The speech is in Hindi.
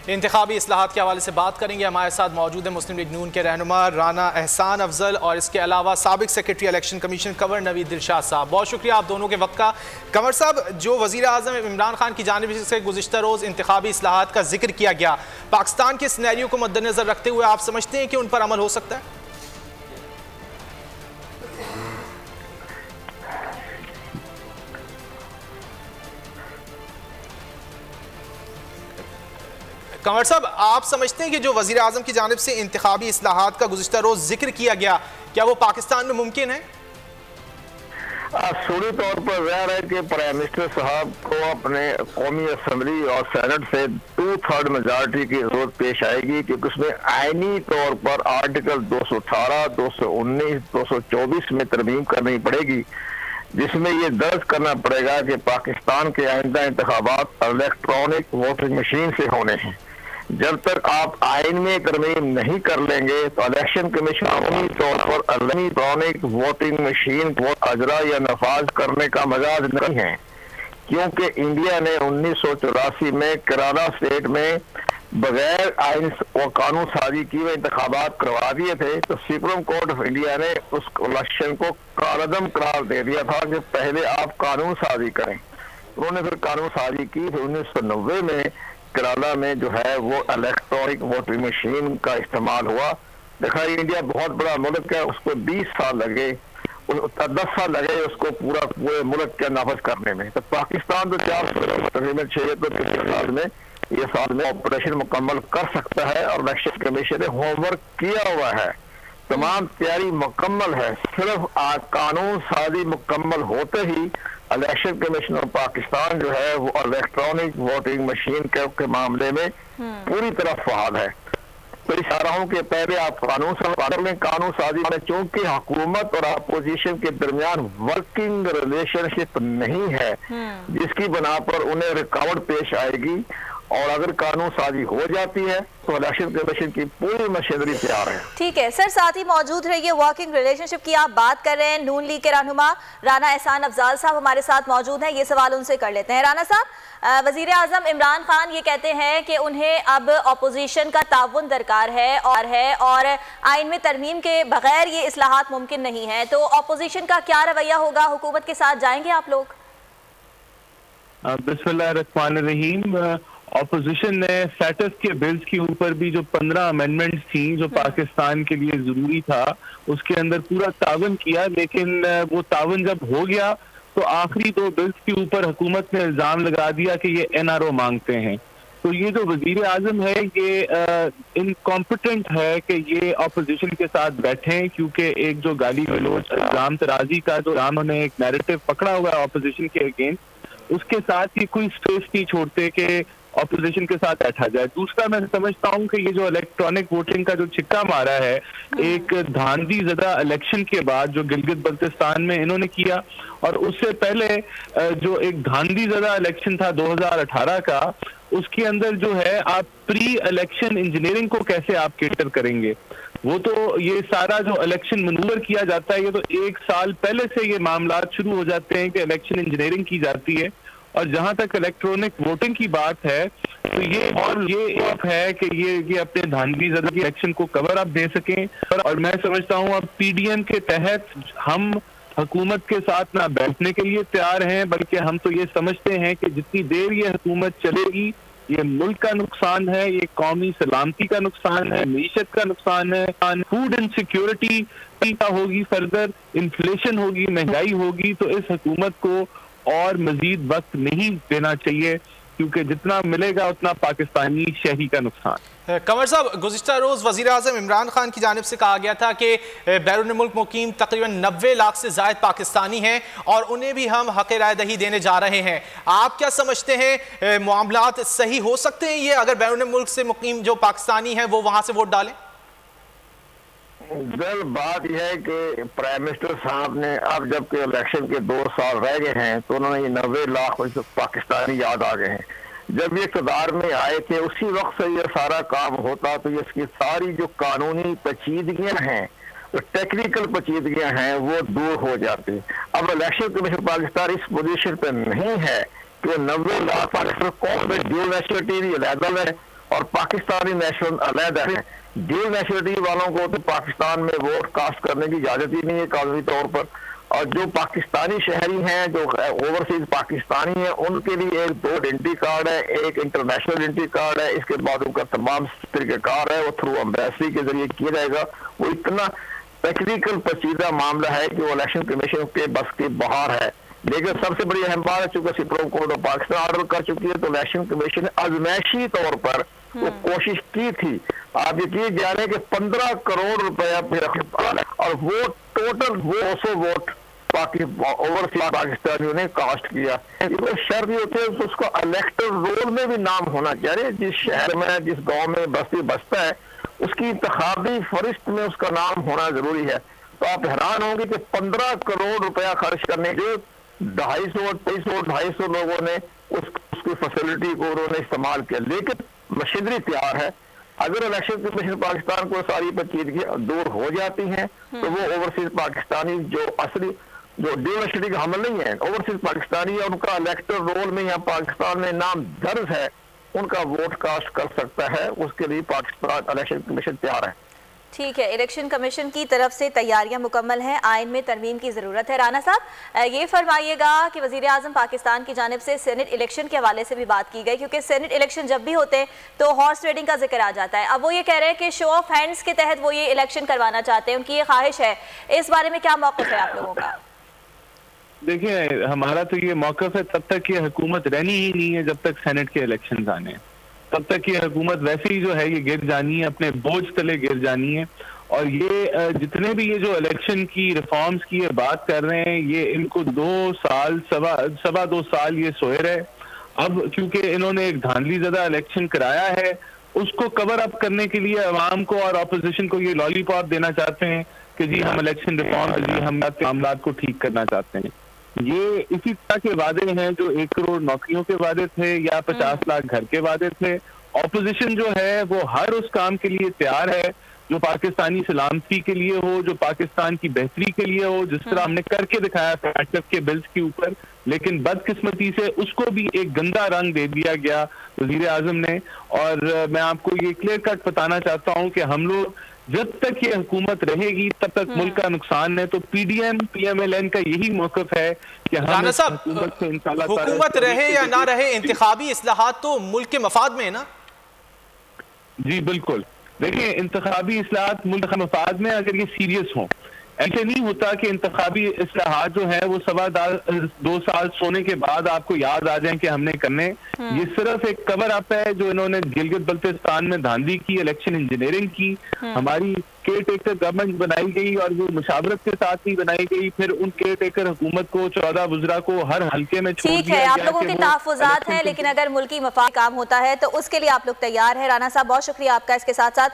इंतखाबी इस्लाहात के हवाले से बात करेंगे। हमारे साथ मौजूद है मुस्लिम लीग नून के रहनुमा राना एहसान अफजल और इसके अलावा साबिक secretary election commission Kanwar Naveed Dilshad साहब। बहुत शुक्रिया आप दोनों के वक्त का। कंवर साहब, जो वज़ीर आज़म इमरान खान की जानिब से गुज़िश्ता रोज़ इंतखाबी इस्लाहात का जिक्र किया गया, पाकिस्तान के सिनेरियो को मद्देनज़र रखते हुए आप समझते हैं कि उन पर अमल हो सकता है? कंवर साहब, आप समझते हैं कि जो वज़ीर आज़म की जानिब से इंतखाबी इस्लाहात का गुज़िश्ता रोज़ जिक्र किया गया, क्या वो पाकिस्तान में मुमकिन है? सूरी तौर पर ज़ाहिर है कि प्राइम मिनिस्टर साहब को अपने कौमी असम्बली और सेनेट से 2/3 मेजॉरिटी की जरूरत पेश आएगी, क्योंकि उसमें आईनी तौर पर आर्टिकल 218, 219, 224 में तरमीम करनी पड़ेगी, जिसमें ये दर्ज करना पड़ेगा कि पाकिस्तान के आइंदा इंतखाबात इलेक्ट्रॉनिक वोटिंग मशीन से होने हैं। जब तक आप आइन में तरमीम नहीं कर लेंगे तो इलेक्शन कमीशन अमली तौर पर इलेक्ट्रॉनिक वोटिंग मशीन को अजरा या नफाज करने का मजाज नहीं है, क्योंकि इंडिया ने 1984 में केरला स्टेट में बगैर आइन और कानून साजी की हुए इंतखाबात करवा दिए थे, तो सुप्रीम कोर्ट ऑफ इंडिया ने उस इलेक्शन को कालअदम करार दे दिया था कि पहले आप कानून साजी करें। उन्होंने फिर कानून साजी की। फिर 1990 में केरला में जो है वो इलेक्ट्रॉनिक वोटिंग मशीन का इस्तेमाल हुआ। देखा, इंडिया बहुत बड़ा मुल्क है, उसको 20 साल लगे, 10 साल लगे उसको पूरे मुल्क के नाफज करने में। तो पाकिस्तान तो 4 तकरीबन 6 साल में ये साल में ऑपरेशन मुकम्मल कर सकता है और इलेक्शन कमीशन ने होमवर्क किया हुआ है, तमाम तैयारी मुकम्मल है। सिर्फ कानून साजी मुकम्मल होते ही इलेक्शन कमीशन ऑफ पाकिस्तान जो है वो इलेक्ट्रॉनिक वोटिंग मशीन के मामले में पूरी तरह फआल है। तो इस रहा हूँ कि पहले आप कानून साजी में, चूंकि हुकूमत और अपोजिशन के दरमियान वर्किंग रिलेशनशिप नहीं है, जिसकी बना पर उन्हें रुकावट पेश आएगी, और अगर कानून साजी हो जाती है तो इलेक्शन कमीशन की पूरी मशीनरी तैयार है। ठीक है सर, साथ ही मौजूद रहिए। वर्किंग रिलेशनशिप की आप बात कर रहे हैं, नून लीग के रहनुमा राना एहसान अफजल साहब हमारे साथ मौजूद हैं, ये सवाल उनसे कर लेते हैं। राना साहब, वजीर आजम इमरान खान ये कहते हैं कि उन्हें अब अपोजिशन का ताउन दरकार है और आइन में तरमीम के बगैर ये इस्लाहात मुमकिन नहीं है, तो अपोजिशन का क्या रवैया होगा? हुकूमत के साथ जाएंगे आप लोग? बिस्मिल्लाहिर्रहमानिर्रहीम। ऑपोजिशन ने स्टेटस के बिल्स के ऊपर भी जो 15 अमेंडमेंट्स थी जो पाकिस्तान के लिए जरूरी था, उसके अंदर पूरा तावन किया, लेकिन वो तावन जब हो गया तो आखिरी 2 बिल्स के ऊपर हुकूमत ने इल्जाम लगा दिया कि ये NRO मांगते हैं। तो ये जो वजीर आजम है ये इनकॉम्पिटेंट है कि ये ऑपोजिशन के साथ बैठे, क्योंकि एक जो गाली गलौज इल्जाम तराजी का जो उन्होंने एक नैरेटिव पकड़ा हुआ है ऑपोजिशन के अगेंस्ट, उसके साथ ही कोई स्पेस नहीं छोड़ते कि ऑपोजिशन के साथ बैठा जाए। दूसरा, मैं समझता हूँ कि ये जो इलेक्ट्रॉनिक वोटिंग का जो छिक्का मारा है एक धांधली ज़दा इलेक्शन के बाद जो गिलगित बल्तिस्तान में इन्होंने किया, और उससे पहले जो एक धांधली ज़दा इलेक्शन था 2018 का, उसके अंदर जो है आप प्री इलेक्शन इंजीनियरिंग को कैसे आप केटर करेंगे? वो तो ये सारा जो इलेक्शन मनूवर किया जाता है, ये तो 1 साल पहले से ये मामला शुरू हो जाते हैं कि इलेक्शन इंजीनियरिंग की जाती है। और जहां तक इलेक्ट्रॉनिक वोटिंग की बात है तो ये एक है कि ये अपने धांधली ज़दा की इलेक्शन को कवर अप दे सकें। और मैं समझता हूँ अब PDM के तहत हम हुकूमत के साथ ना बैठने के लिए तैयार हैं, बल्कि हम तो ये समझते हैं कि जितनी देर ये हुकूमत चलेगी ये मुल्क का नुकसान है, ये कौमी सलामती का नुकसान है, मीशत का नुकसान है, फूड इनसिक्योरिटी होगी, फर्दर इन्फ्लेशन होगी, महंगाई होगी। तो इस हुकूमत को और मजीद वक्त नहीं देना चाहिए, क्योंकि जितना मिलेगा उतना पाकिस्तानी शहरी का नुकसान। कंवर साहब, गुज़िश्ता रोज़ वज़ीर आज़म इमरान खान की जानिब से कहा गया था कि बैरून मुल्क मुकीम तकरीबन 90 लाख से ज़ायद पाकिस्तानी हैं और उन्हें भी हम हक़ राय दही देने जा रहे हैं। आप क्या समझते हैं, मामलात सही हो सकते हैं ये, अगर बैरून मुल्क से मुकीम जो पाकिस्तानी हैं वो वहाँ से वोट डालें? दल बात यह है कि प्राइम मिनिस्टर साहब ने अब जबकि इलेक्शन के 2 साल रह गए हैं तो उन्होंने 90 लाख पाकिस्तानी याद आ गए हैं। जब ये इक़्तिदार में आए थे उसी वक्त से ये सारा काम होता तो इसकी सारी जो कानूनी पेचीदगियां हैं, जो टेक्निकल पेचीदगियां हैं, वो दूर हो जाती। अब इलेक्शन कमीशन पाकिस्तान इस पोजीशन पे नहीं है कि 90 लाख पाकिस्तान कौन में ड्यूल नेशनलिटी भी अलग है, और पाकिस्तानी नेशनल अलहदा है। ड्यूल नेशनलिटी वालों को तो पाकिस्तान में वोट कास्ट करने की इजाजत ही नहीं है कानूनी तौर पर, और जो पाकिस्तानी शहरी हैं, जो ओवरसीज पाकिस्तानी हैं, उनके लिए एक 2 आइडेंटिटी कार्ड है, एक इंटरनेशनल आइडेंटिटी कार्ड है। इसके बाद उनका तमाम तरीक़ेकार है वो थ्रू एम्बेसी के जरिए किया जाएगा। वो इतना टेक्निकल पेचीदा मामला है कि वो इलेक्शन कमीशन के बस के बाहर है। लेकिन सबसे बड़ी अहम बात है, चूंकि supreme court of Pakistan order कर चुकी है, तो इलेक्शन कमीशन ने आजमाइशी तौर पर वो कोशिश की थी। आप यकीन जाने कि 15 करोड़ रुपया और वो टोटल 200 वोट ओवरसीज पाकिस्तानियों ने कास्ट किया। तो शर्त होती है तो उसका इलेक्टर रोल में भी नाम होना चाहिए। जिस शहर में, जिस गांव में बस्ती बसता है, उसकी इंतखाबी फरिश्त में उसका नाम होना जरूरी है। तो आप हैरान होंगे कि 15 करोड़ रुपया खर्च करने जो 250 लोगों ने उसकी फैसिलिटी को उन्होंने इस्तेमाल किया। लेकिन मशीनरी तैयार है। अगर इलेक्शन कमीशन पाकिस्तान को सारी पेचीदगी दूर हो जाती हैं तो वो ओवरसीज पाकिस्तानी जो असली जो ड्यूल नेशनलिटी का हमल नहीं है, ओवरसीज पाकिस्तानी है, उनका इलेक्टर रोल में यहाँ पाकिस्तान में नाम दर्ज है, उनका वोट कास्ट कर सकता है। उसके लिए पाकिस्तान इलेक्शन कमीशन तैयार है। ठीक है, इलेक्शन कमीशन की तरफ से तैयारियां मुकम्मल हैं, आइन में तरमीम की ज़रूरत है। राना साहब ये फरमाइएगा कि वज़ीर आज़म पाकिस्तान की जानिब से सेनेट इलेक्शन के हवाले से भी बात की गई, क्योंकि सेनेट इलेक्शन जब भी होते हैं तो हॉर्स ट्रेडिंग का जिक्र आ जाता है। अब वो ये कह रहे हैं कि शो ऑफ हैंड्स के तहत वो ये इलेक्शन करवाना चाहते हैं, उनकी ये ख्वाहिश है। इस बारे में क्या मौक़िफ़ है आप लोगों का? देखिए, हमारा तो ये मौक़िफ़ है, तब तक ये हुकूमत रहनी ही नहीं है जब तक सेनेट के इलेक्शन आने, तब तक ये हुकूमत वैसे ही जो है ये गिर जानी है, अपने बोझ तले गिर जानी है। और ये जितने भी ये जो इलेक्शन की रिफॉर्म्स की ये बात कर रहे हैं, ये इनको 2 साल सवा 2 साल ये सोए रहे। अब क्योंकि इन्होंने एक धांधली ज़दा इलेक्शन कराया है, उसको कवर अप करने के लिए अवाम को और अपोजिशन को ये लॉलीपॉप देना चाहते हैं कि जी हम इलेक्शन रिफॉर्म के लिए हम मामला को ठीक करना चाहते हैं। ये इसी तरह के वादे हैं जो 1 करोड़ नौकरियों के वादे थे या 50 लाख घर के वादे थे। ऑपोजिशन जो है वो हर उस काम के लिए तैयार है जो पाकिस्तानी सलामती के लिए हो, जो पाकिस्तान की बेहतरी के लिए हो, जिस तरह हमने करके दिखाया फैक्टर्स के बिल्स के ऊपर। लेकिन बदकिस्मती से उसको भी एक गंदा रंग दे दिया गया वजीर आजम ने। और मैं आपको ये क्लियर कट बताना चाहता हूँ कि हम लोग जब तक ये हुकूमत रहेगी तब तक मुल्क का नुकसान है। तो PMLN का यही मौक़िफ़ है कि हम हुकूमत रहे या ना रहे, इंतखाबी इस्लाहात तो मुल्क के मफाद में है ना। जी बिल्कुल, देखिए इंतखाबी इस्लाहात मुल्क के मफाद में अगर ये सीरियस हों, ऐसे नहीं होता कि इंतखाबी इस्लाहात जो है वो 2 साल सोने के बाद आपको याद आ जाए कि हमने करने। ये सिर्फ एक कवर अप है जो इन्होंने गिलगित बल्तिस्तान में धांधली की, इलेक्शन इंजीनियरिंग की। हमारी केयर टेकर गवर्नमेंट बनाई गई और वो मुशावरत के साथ ही बनाई गई। फिर उन केयर टेकर हुकूमत को 14 वज़रा को हर हल्के में छोड़ दिया। ठीक है, आप लोगों के तहफ़्फ़ुज़ात हैं, लेकिन अगर मुल्की मफाद काम होता है तो उसके लिए आप लोग तैयार हैं। राना साहब बहुत शुक्रिया आपका। इसके साथ साथ